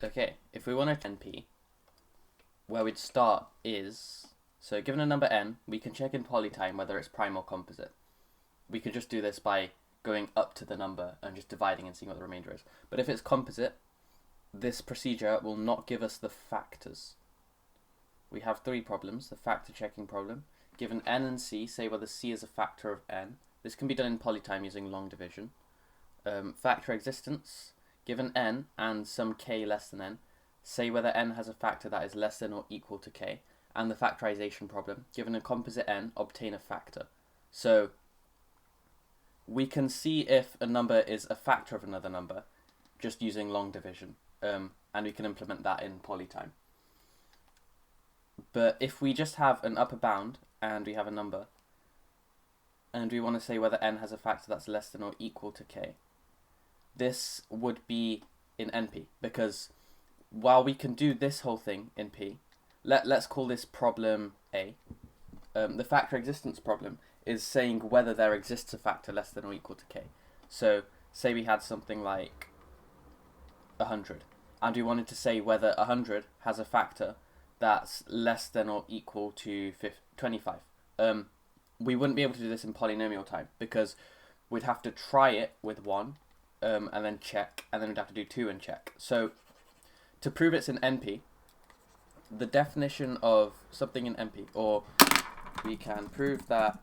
Okay, if we want to NP, where we'd start is, so given a number n, we can check in polytime whether it's prime or composite. We could just do this by going up to the number and just dividing and seeing what the remainder is. But if it's composite, this procedure will not give us the factors. We have three problems. The factor checking problem. Given n and c, say whether c is a factor of n. This can be done in polytime using long division. Factor existence. Given n and some k less than n, say whether n has a factor that is less than or equal to k. And the factorization problem. Given a composite n, obtain a factor. So we can see if a number is a factor of another number just using long division. And we can implement that in polytime. But if we just have an upper bound and we have a number, and we want to say whether n has a factor that's less than or equal to k, this would be in NP, because while we can do this whole thing in P, let's call this problem A. The factor existence problem is saying whether there exists a factor less than or equal to k. So say we had something like 100, and we wanted to say whether 100 has a factor that's less than or equal to 25. We wouldn't be able to do this in polynomial time, because we'd have to try it with 1, and then check, and then we'd have to do 2 and check. So to prove it's in NP, the definition of something in NP, or we can prove that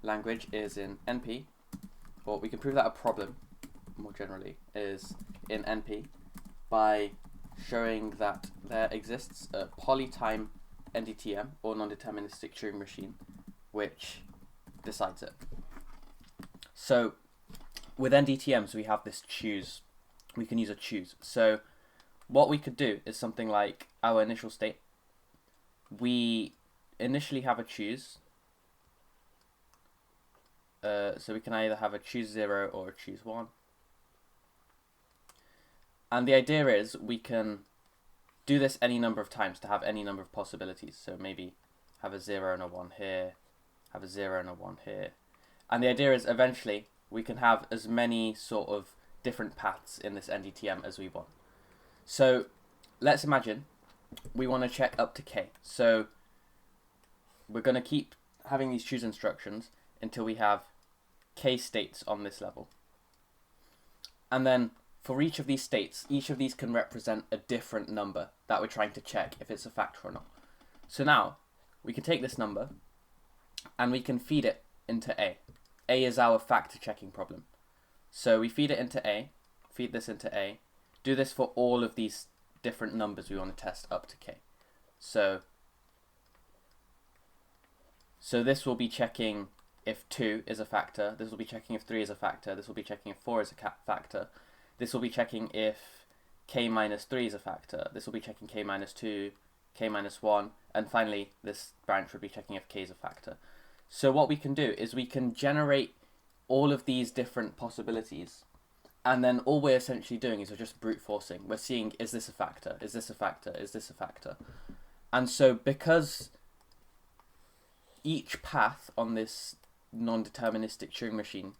language is in NP, or we can prove that a problem, more generally, is in NP by showing that there exists a polytime NDTM, or non-deterministic Turing machine, which decides it. So with NDTMs, we have this choose. We can use a choose. So what we could do is something like our initial state. We initially have a choose. So we can either have a choose 0 or a choose 1. And the idea is we can do this any number of times to have any number of possibilities. So maybe have a 0 and a 1 here, have a 0 and a 1 here. And the idea is eventually we can have as many sort of different paths in this NDTM as we want. So let's imagine we want to check up to k. So we're going to keep having these choose instructions until we have k states on this level. And then for each of these states, each of these can represent a different number that we're trying to check if it's a factor or not. So now we can take this number and we can feed it into A. A is our factor checking problem. So we feed it into A, feed this into A, do this for all of these different numbers we want to test up to k. So this will be checking if 2 is a factor, this will be checking if 3 is a factor, this will be checking if 4 is a factor, this will be checking if k minus 3 is a factor, this will be checking k minus 2, k minus 1, and finally this branch would be checking if k is a factor. So what we can do is we can generate all of these different possibilities, and then all we're essentially doing is we're just brute forcing. We're seeing, is this a factor? Is this a factor? Is this a factor? And so because each path on this non-deterministic Turing machine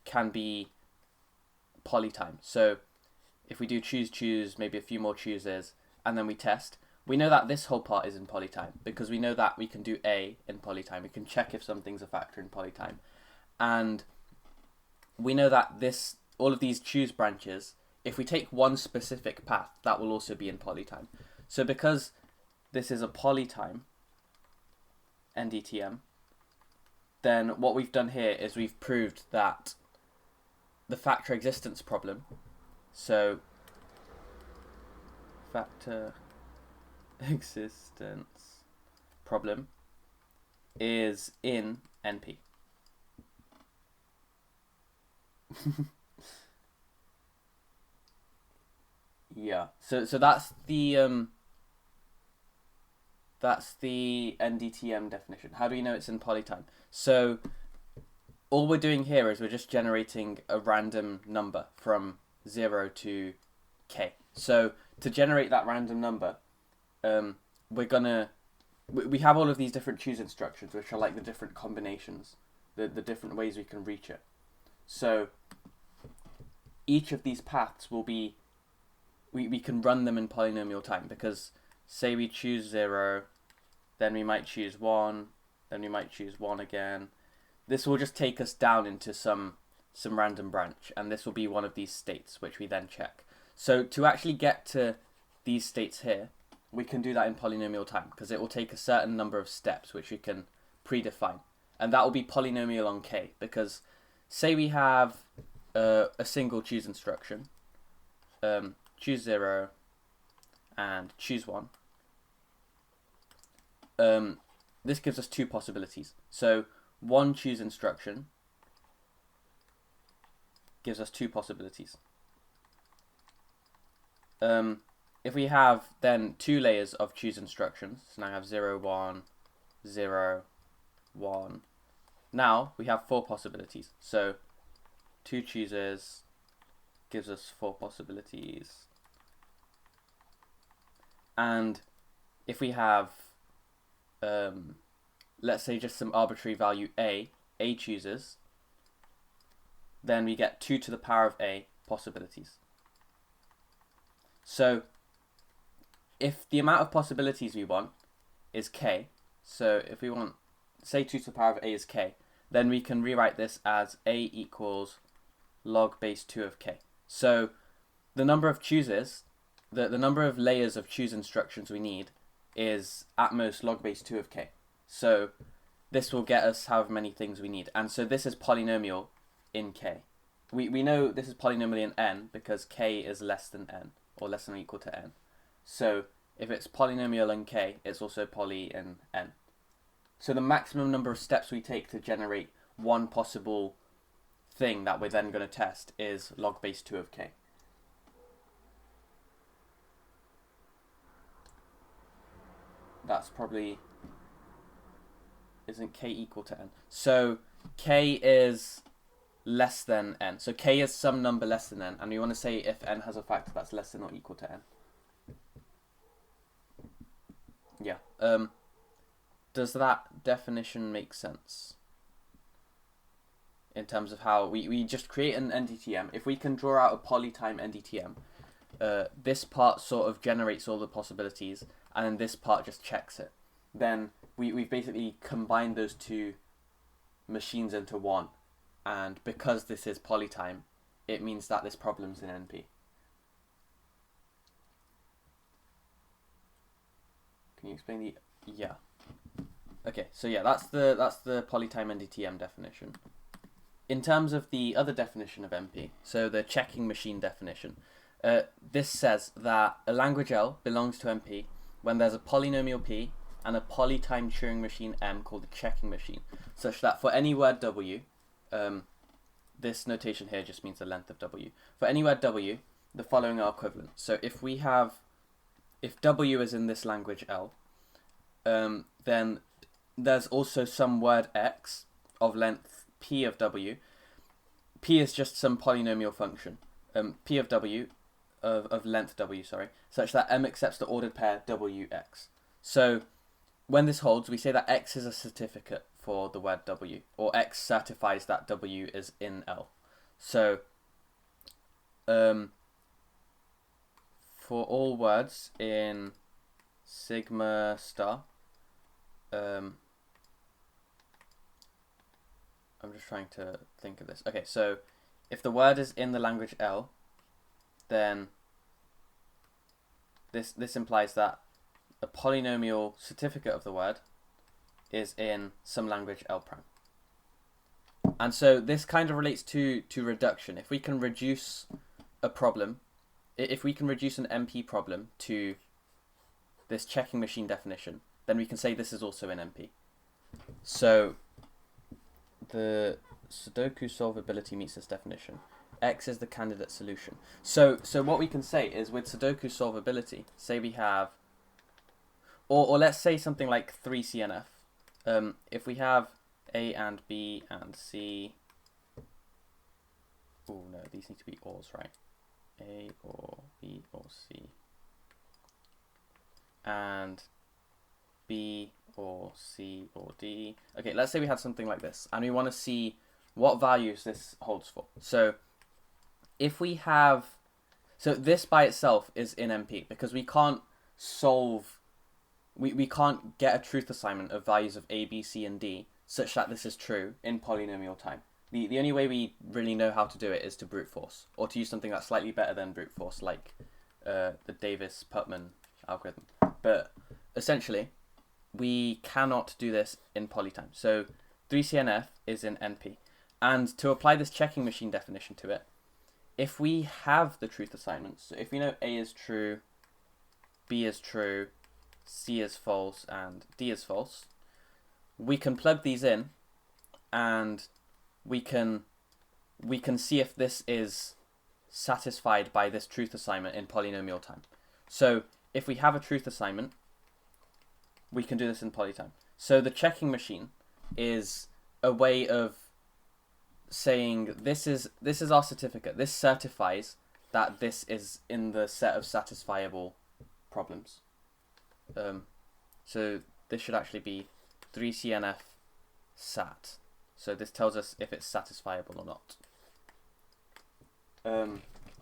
can be polytime. So if we do choose, maybe a few more chooses, and then we test, we know that this whole part is in polytime, because we know that we can do A in polytime. We can check if something's a factor in polytime. And we know that all of these choose branches, if we take one specific path, that will also be in polytime. So because this is a polytime NDTM, then what we've done here is we've proved that the factor existence problem, so factor existence problem, is in NP. Yeah. So that's the NDTM definition. How do we know it's in polytime? So all we're doing here is we're just generating a random number from 0 to k. So to generate that random number, we have all of these different choose instructions, which are like the different combinations, the different ways we can reach it. So each of these paths will be we can run them in polynomial time, because say we choose 0, then we might choose 1, then we might choose 1 again. This will just take us down into some random branch, and this will be one of these states which we then check. So to actually get to these states here, we can do that in polynomial time, because it will take a certain number of steps which we can predefine, and that will be polynomial on k, because say we have a single choose instruction, choose 0 and choose 1. This gives us two possibilities. So one choose instruction gives us two possibilities. If we have then two layers of choose instructions, so now I have 0, 1, 0, 1. Now we have four possibilities. So two chooses gives us four possibilities. And if we have, let's say just some arbitrary value a chooses, then we get 2 to the power of a possibilities. So if the amount of possibilities we want is k, so if we want, say 2 to the power of a is k, then we can rewrite this as a equals log base 2 of k. So the number of chooses, the number of layers of choose instructions we need is at most log base 2 of k. So this will get us however many things we need. And so this is polynomial in k. We know this is polynomial in n because k is less than n, or less than or equal to n. So if it's polynomial in k, it's also poly in n. So the maximum number of steps we take to generate one possible thing that we're then going to test is log base 2 of k. That's probably, isn't k equal to n? So k is less than n. So k is some number less than n, and we want to say if n has a factor that's less than or equal to n. Yeah. Does that definition make sense? In terms of how we just create an NDTM. If we can draw out a polytime NDTM, this part sort of generates all the possibilities, and then this part just checks it. Then we've basically combined those two machines into one, and because this is polytime, it means that this problem's in NP. Can you explain the... Yeah. Okay, so yeah, that's the polytime NDTM definition. In terms of the other definition of NP, so the checking machine definition, this says that a language L belongs to NP when there's a polynomial P and a polytime Turing machine M called a checking machine, such that for any word W, this notation here just means the length of W. For any word W, the following are equivalent. So if W is in this language L, then there's also some word X of length P of W. P is just some polynomial function. P of W, of length W, sorry, such that M accepts the ordered pair WX. So when this holds, we say that X is a certificate for the word W, or X certifies that W is in L. So for all words in sigma star, I'm just trying to think of this. Okay, so if the word is in the language L, then this implies that a polynomial certificate of the word is in some language L prime. And so this kind of relates to reduction. If we can reduce a problem, if we can reduce an NP problem to this checking machine definition, then we can say this is also in NP. So the Sudoku solvability meets this definition. X is the candidate solution. So what we can say is with Sudoku solvability, say we have, or let's say something like 3CNF. If we have A and B and C, oh no, these need to be ORs, right? A or B or C, and B or C or D. Okay, let's say we had something like this, and we want to see what values this holds for. So if we have, So this by itself is in NP because we can't solve, we can't get a truth assignment of values of A, B, C, and D such that this is true in polynomial time. The only way we really know how to do it is to brute force, or to use something that's slightly better than brute force, like the Davis-Putman algorithm. But essentially, we cannot do this in polytime. So 3CNF is in NP. And to apply this checking machine definition to it, if we have the truth assignments, so if we know A is true, B is true, C is false, and D is false, we can plug these in and we can see if this is satisfied by this truth assignment in polynomial time. So if we have a truth assignment, we can do this in polytime. So the checking machine is a way of saying this is our certificate. This certifies that this is in the set of satisfiable problems. So this should actually be 3CNF sat. So this tells us if it's satisfiable or not.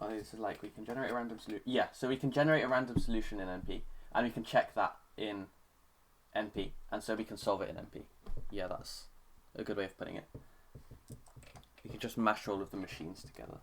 This is like we can generate a random solution. Yeah, so we can generate a random solution in NP, and we can check that in NP, and so we can solve it in NP. Yeah, that's a good way of putting it. We can just mash all of the machines together.